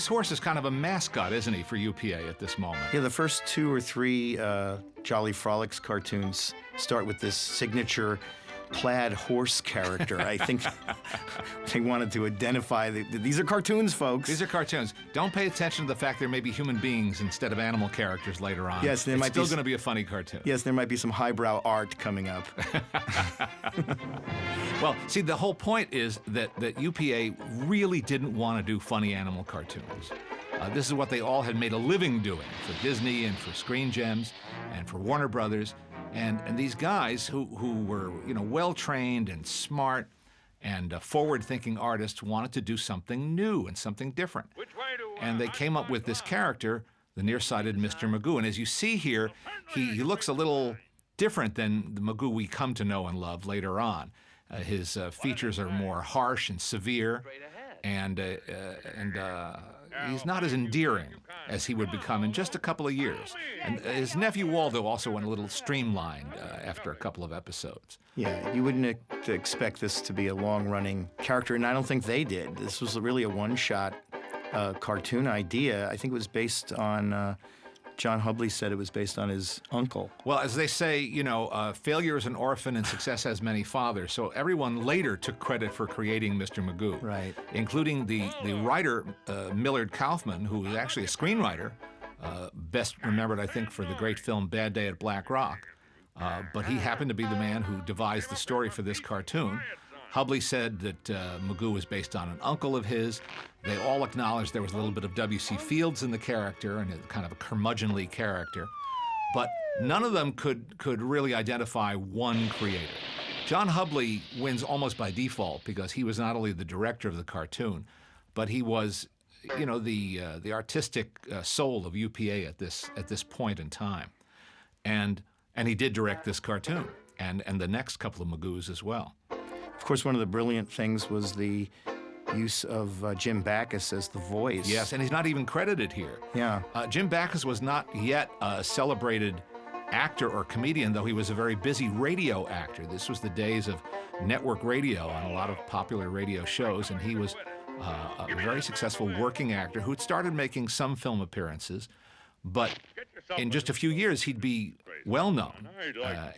this horse is kind of a mascot, isn't he, for UPA at this moment? Yeah, the first 2 or 3 Jolly Frolics cartoons start with this signature plaid horse character. I think they wanted to identify these are cartoons, folks. These are cartoons. Don't pay attention to the fact there may be human beings instead of animal characters later on. Yes, it's still going to be a funny cartoon. Yes, there might be some highbrow art coming up. Well, see, the whole point is that UPA really didn't want to do funny animal cartoons. This is what they all had made a living doing for Disney and for Screen Gems and for Warner Brothers. And these guys who were, well-trained and smart and forward-thinking artists wanted to do something new and something different. And they came up with this character, the nearsighted Mr. Magoo. And as you see here, he looks a little different than the Magoo we come to know and love later on. His features are more harsh and severe, and he's not as endearing as he would become in just a couple of years. And his nephew Waldo also went a little streamlined after a couple of episodes. Yeah, you wouldn't expect this to be a long-running character, and I don't think they did. This was really a one-shot cartoon idea. I think it was based on, John Hubley said it was based on his uncle. Well, as they say, failure is an orphan and success has many fathers. So everyone later took credit for creating Mr. Magoo. Right. Including the writer, Millard Kaufman, who was actually a screenwriter, best remembered, I think, for the great film Bad Day at Black Rock. But he happened to be the man who devised the story for this cartoon. Hubley said that Magoo was based on an uncle of his. They all acknowledged there was a little bit of W.C. Fields in the character and kind of a curmudgeonly character. But none of them could really identify one creator. John Hubley wins almost by default because he was not only the director of the cartoon, but he was, the artistic soul of UPA at this point in time. And he did direct this cartoon and the next couple of Magoos as well. Of course, one of the brilliant things was the use of Jim Backus as the voice. Yes, and he's not even credited here. Yeah. Jim Backus was not yet a celebrated actor or comedian, though he was a very busy radio actor. This was the days of network radio on a lot of popular radio shows, and he was a very successful working actor who had started making some film appearances, but in just a few years he'd be well known.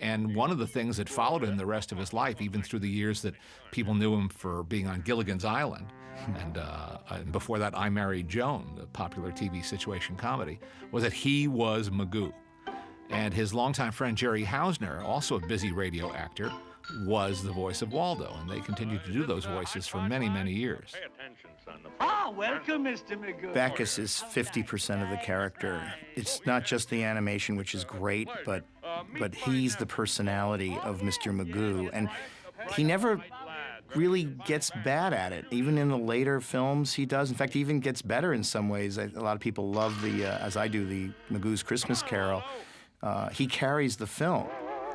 And one of the things that followed him the rest of his life, even through the years that people knew him for being on Gilligan's Island, and before that I Married Joan, the popular TV situation comedy, was that he was Magoo. And his longtime friend Jerry Hausner, also a busy radio actor, was the voice of Waldo, and they continued to do those voices for many, many years. Welcome, Mr. Magoo. Backus is 50% of the character. It's not just the animation, which is great, but he's the personality of Mr. Magoo, and he never really gets bad at it. Even in the later films, he does. In fact, he even gets better in some ways. A lot of people love as I do, the Magoo's Christmas Carol. He carries the film.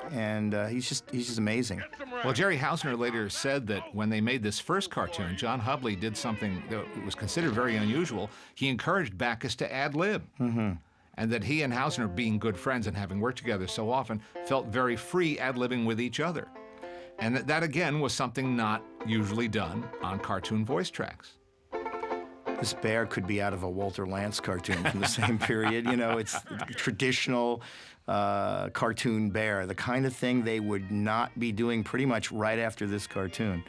And he's just amazing. Well, Jerry Hausner later said that when they made this first cartoon, John Hubley did something that was considered very unusual. He encouraged Backus to ad-lib. Mm-hmm. And that he and Hausner, being good friends and having worked together so often, felt very free ad-libbing with each other. And that again, was something not usually done on cartoon voice tracks. This bear could be out of a Walter Lantz cartoon from the same period. It's traditional cartoon bear, the kind of thing they would not be doing pretty much right after this cartoon.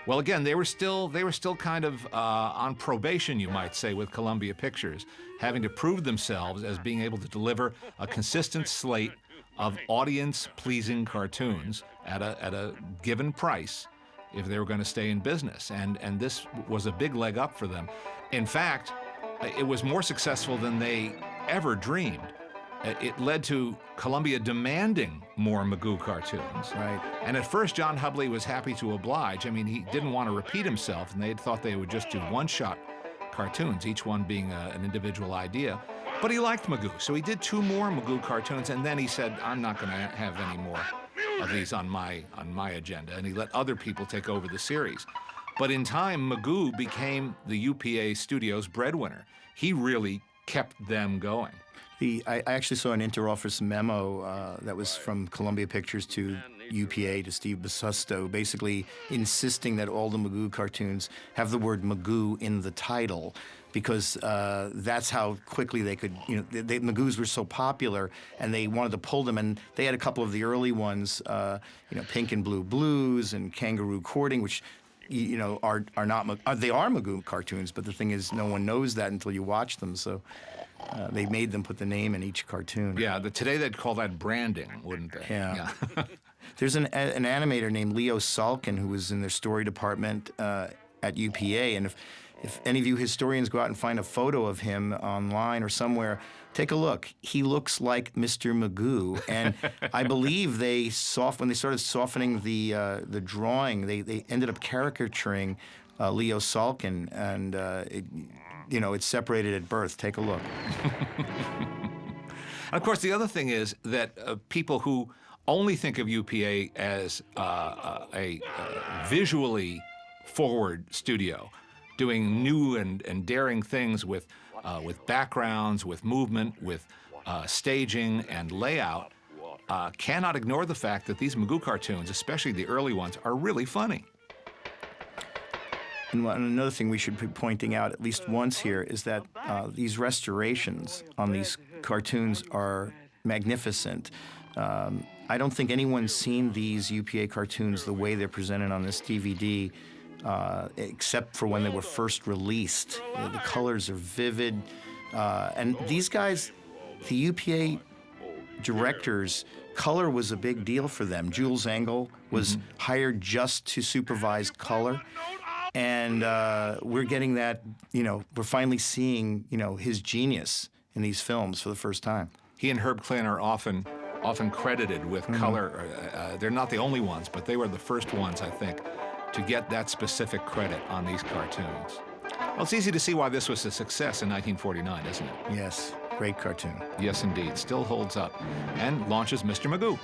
Well, again, they were still kind of on probation, you might say, with Columbia Pictures, having to prove themselves as being able to deliver a consistent slate of audience-pleasing cartoons at a given price if they were going to stay in business. And this was a big leg up for them. In fact, it was more successful than they ever dreamed. It led to Columbia demanding more Magoo cartoons. Right. And at first, John Hubley was happy to oblige. I mean, he didn't want to repeat himself, and they thought they would just do one-shot cartoons, each one being an individual idea. But he liked Magoo, so he did 2 more Magoo cartoons, and then he said, I'm not going to have any more of these on my agenda, and he let other people take over the series. But in time, Magoo became the UPA studio's breadwinner. He really kept them going. I actually saw an interoffice memo that was from Columbia Pictures to UPA, to Steve Basusto, basically insisting that all the Magoo cartoons have the word Magoo in the title, because that's how quickly they could, Magoos were so popular, and they wanted to pull them. And they had a couple of the early ones, Pink and Blue Blues and Kangaroo Courting, which are not they are Magoo cartoons, but the thing is, no one knows that until you watch them. So they made them put the name in each cartoon. Yeah, today they'd call that branding, wouldn't they? Yeah. There's an animator named Leo Salkin who was in their story department at UPA, and if any of you historians go out and find a photo of him online or somewhere, take a look. He looks like Mr. Magoo, and I believe when they started softening the drawing, they ended up caricaturing Leo Salkin, and it's separated at birth. Take a look. And of course, the other thing is that people who only think of UPA as a visually forward studio, doing new and daring things with backgrounds, with movement, with staging and layout, cannot ignore the fact that these Magoo cartoons, especially the early ones, are really funny. And another thing we should be pointing out at least once here is that these restorations on these cartoons are magnificent. I don't think anyone's seen these UPA cartoons the way they're presented on this DVD, except for when they were first released. The colors are vivid. And these guys, the UPA directors, color was a big deal for them. Jules Engel was hired just to supervise color. And we're getting that, we're finally seeing, his genius in these films for the first time. He and Herb Klin are often credited with color. They're not the only ones, but they were the first ones, I think, to get that specific credit on these cartoons. Well, it's easy to see why this was a success in 1949, isn't it? Yes, great cartoon. Yes, indeed. Still holds up and launches Mr. Magoo.